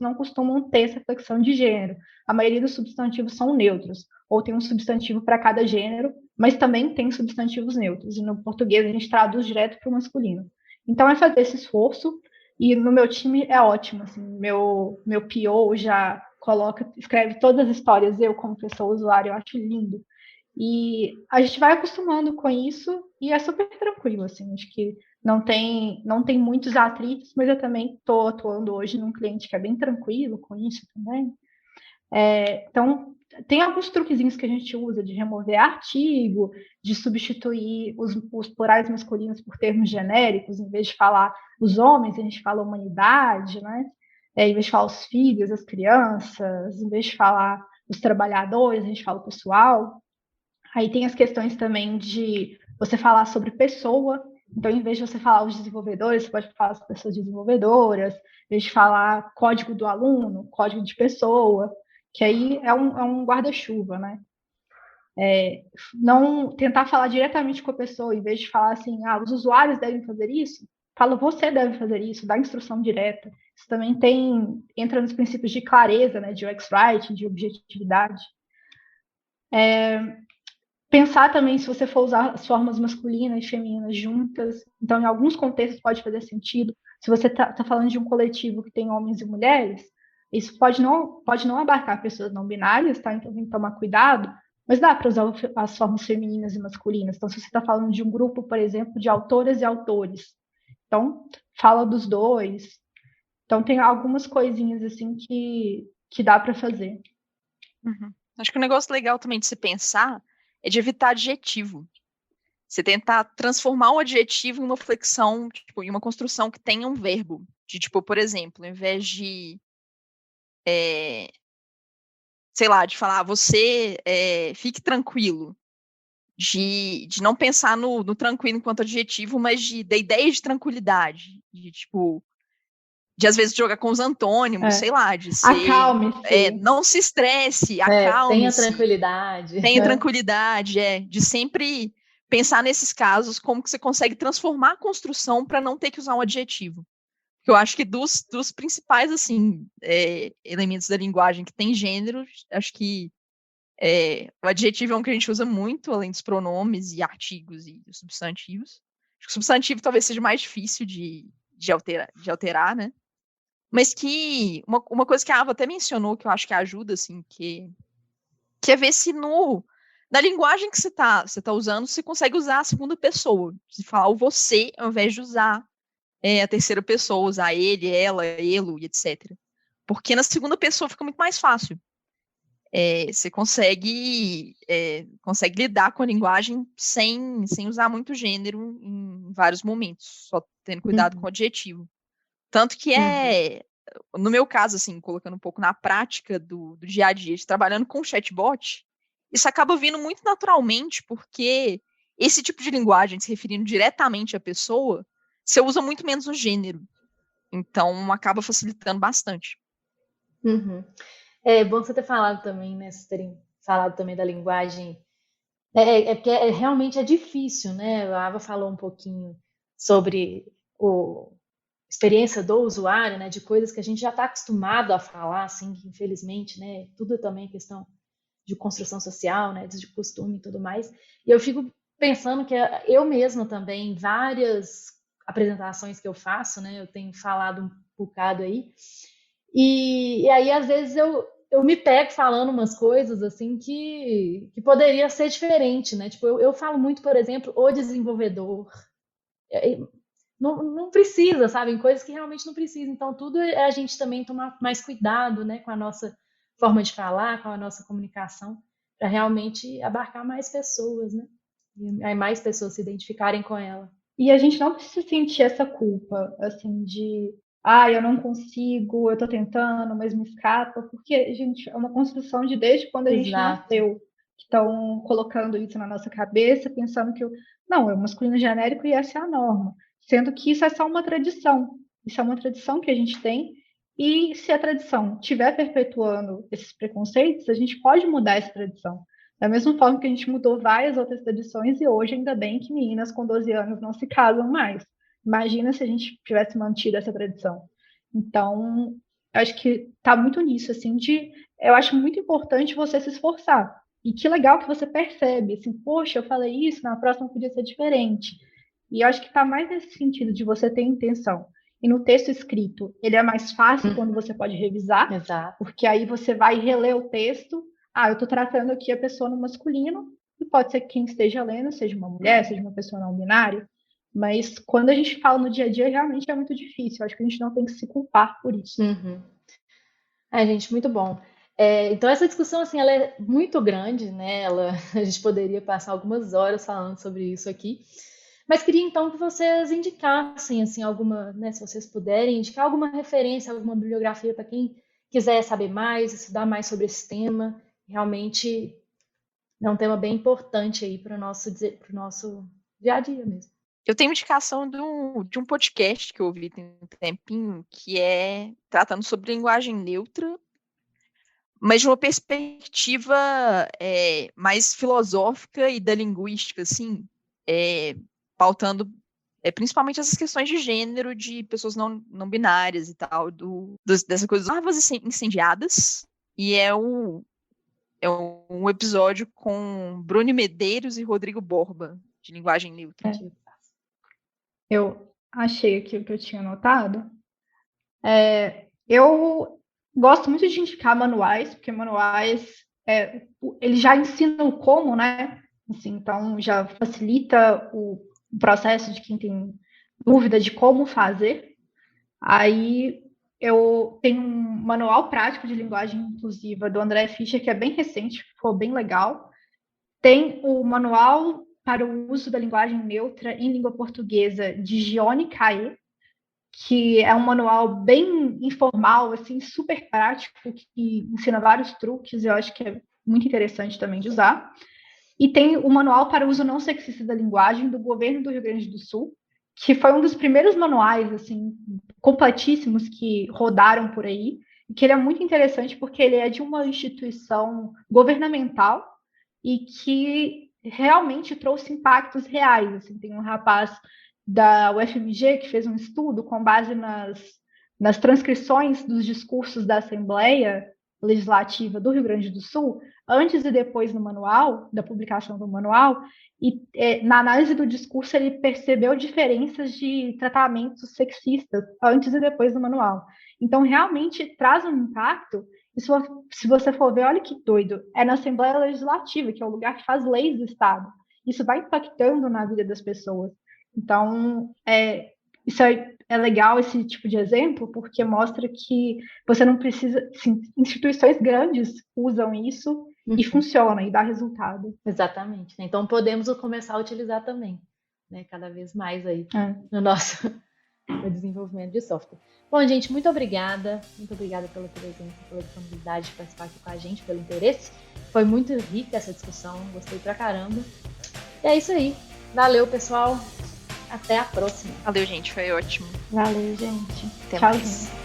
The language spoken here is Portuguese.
não costumam ter essa flexão de gênero. A maioria dos substantivos são neutros, ou tem um substantivo para cada gênero, mas também tem substantivos neutros. E no português a gente traduz direto para o masculino. Então é fazer esse esforço, e no meu time é ótimo. Assim, meu PO já escreve todas as histórias, eu como pessoa usuária, eu acho lindo. E a gente vai acostumando com isso e é super tranquilo, assim, acho que não tem muitos atritos, mas eu também estou atuando hoje num cliente que é bem tranquilo com isso também. Então, tem alguns truquezinhos que a gente usa de remover artigo, de substituir os plurais masculinos por termos genéricos, em vez de falar os homens, a gente fala humanidade, né? Em vez de falar os filhos, as crianças, em vez de falar os trabalhadores, a gente fala o pessoal. Aí tem as questões também de você falar sobre pessoa. Então, em vez de você falar os desenvolvedores, você pode falar as pessoas desenvolvedoras, em vez de falar código do aluno, código de pessoa, que aí é um guarda-chuva, né? Não tentar falar diretamente com a pessoa, em vez de falar assim, os usuários devem fazer isso, fala você deve fazer isso, dá instrução direta. Isso também entra nos princípios de clareza, né, de UX Writing, de objetividade. Pensar também se você for usar as formas masculinas e femininas juntas. Então, em alguns contextos pode fazer sentido. Se você está falando de um coletivo que tem homens e mulheres, isso pode não abarcar pessoas não binárias, tá? Então tem que tomar cuidado, mas dá para usar as formas femininas e masculinas. Então, se você está falando de um grupo, por exemplo, de autoras e autores, então fala dos dois. Então tem algumas coisinhas assim que dá para fazer. Uhum. Acho que um negócio legal também de se pensar é de evitar adjetivo. Você tentar transformar um adjetivo em uma flexão, tipo, em uma construção que tenha um verbo. De, tipo, por exemplo, ao invés de, sei lá, de falar, você fique tranquilo. De não pensar no tranquilo enquanto adjetivo, mas da ideia de tranquilidade. De, tipo, de às vezes jogar com os antônimos, sei lá, de ser... Acalme-se. Não se estresse, acalme-se. Tenha tranquilidade. Tenha tranquilidade, de sempre pensar nesses casos, como que você consegue transformar a construção para não ter que usar um adjetivo. Eu acho que dos principais, assim, elementos da linguagem que tem gênero, acho que o adjetivo é um que a gente usa muito, além dos pronomes e artigos e substantivos. Acho que o substantivo talvez seja mais difícil de alterar, né? Mas que uma coisa que a Ava até mencionou, que eu acho que ajuda, assim, que é ver se na linguagem que você tá usando, você consegue usar a segunda pessoa. Se falar o você, ao invés de usar a terceira pessoa, usar ele, ela, ele, e etc. Porque na segunda pessoa fica muito mais fácil. Você consegue lidar com a linguagem sem usar muito gênero em vários momentos, só tendo cuidado com o adjetivo. Tanto que no meu caso, assim, colocando um pouco na prática do dia a dia, trabalhando com chatbot, isso acaba vindo muito naturalmente, porque esse tipo de linguagem, se referindo diretamente à pessoa, você usa muito menos o gênero. Então, acaba facilitando bastante. Uhum. É bom você ter falado também, né? Vocês terem falado também da linguagem. Porque realmente é difícil, né? A Ava falou um pouquinho sobre a experiência do usuário, né? De coisas que a gente já está acostumado a falar, assim, que infelizmente, né? Tudo também é questão de construção social, né? De costume e tudo mais. E eu fico pensando que eu mesma também, em várias apresentações que eu faço, né? Eu tenho falado um bocado aí. E aí, às vezes, eu me pego falando umas coisas assim que poderia ser diferente, né? Tipo, eu falo muito, por exemplo, o desenvolvedor. Não precisa, sabe? Em coisas que realmente não precisa. Então, tudo é a gente também tomar mais cuidado, né? Com a nossa forma de falar, com a nossa comunicação, para realmente abarcar mais pessoas, né? E aí mais pessoas se identificarem com ela. E a gente não precisa sentir essa culpa, assim, de eu não consigo, eu tô tentando, mas me escapa, porque, gente, é uma construção de desde quando a gente nasceu, que estão colocando isso na nossa cabeça, pensando que não, é o masculino genérico e essa é a norma, sendo que isso é só uma tradição, isso é uma tradição que a gente tem, e se a tradição estiver perpetuando esses preconceitos, a gente pode mudar essa tradição. Da mesma forma que a gente mudou várias outras tradições e hoje ainda bem que meninas com 12 anos não se casam mais. Imagina se a gente tivesse mantido essa tradição. Então, Eu acho que tá muito nisso, assim, eu acho muito importante você se esforçar. E que legal que você percebe, assim, poxa, eu falei isso, na próxima podia ser diferente. E eu acho que tá mais nesse sentido de você ter intenção. E no texto escrito, ele é mais fácil quando você pode revisar, Exato. porque aí você vai reler o texto. Eu estou tratando aqui a pessoa no masculino, e pode ser que quem esteja lendo seja uma mulher, seja uma pessoa não binária. Mas quando a gente fala no dia a dia, realmente é muito difícil. Eu acho que a gente não tem que se culpar por isso. Ai, gente, muito bom. Então essa discussão, assim, ela é muito grande, né? A gente poderia passar algumas horas falando sobre isso aqui. Mas queria então que vocês indicassem, assim, alguma, né, se vocês puderem, indicar alguma referência, alguma bibliografia para quem quiser saber mais, estudar mais sobre esse tema. Realmente é um tema bem importante aí para o nosso dia a dia mesmo. Eu tenho indicação de um podcast que eu ouvi tem um tempinho, que é tratando sobre linguagem neutra, mas de uma perspectiva mais filosófica e da linguística, assim, pautando principalmente essas questões de gênero de pessoas não binárias e tal, dessa coisa das larvas incendiadas, e é um episódio com Bruno Medeiros e Rodrigo Borba, de linguagem neutra. Eu achei aqui o que eu tinha anotado. Eu gosto muito de indicar manuais, porque manuais eles já ensinam o como, né? Assim, então já facilita o processo de quem tem dúvida de como fazer. Aí eu tenho um manual prático de linguagem inclusiva do André Fischer, que é bem recente, ficou bem legal. Tem o manual para o uso da linguagem neutra em língua portuguesa de Gione Caê, que é um manual bem informal, assim, super prático, que ensina vários truques, e eu acho que é muito interessante também de usar. E tem o manual para o uso não sexista da linguagem do governo do Rio Grande do Sul, que foi um dos primeiros manuais, assim, completíssimos que rodaram por aí, e que ele é muito interessante porque ele é de uma instituição governamental e que realmente trouxe impactos reais. Assim, tem um rapaz da UFMG que fez um estudo com base nas transcrições dos discursos da Assembleia Legislativa do Rio Grande do Sul, antes e depois no manual, da publicação do manual, e na análise do discurso ele percebeu diferenças de tratamentos sexistas antes e depois do manual. Então, realmente traz um impacto. E se você for ver, olha que doido, é na Assembleia Legislativa, que é o lugar que faz leis do Estado. Isso vai impactando na vida das pessoas. Então, isso é legal, esse tipo de exemplo, porque mostra que você não precisa... Assim, instituições grandes usam isso e funciona, e dá resultado. Exatamente. Então, podemos começar a utilizar também, né, cada vez mais aí no nosso desenvolvimento de software. Bom, gente, muito obrigada pela presença, pela disponibilidade de participar aqui com a gente, pelo interesse. Foi muito rica essa discussão, gostei pra caramba. E é isso aí. Valeu, pessoal. Até a próxima. Valeu, gente. Foi ótimo. Valeu, gente. Até Tchau, mais. gente.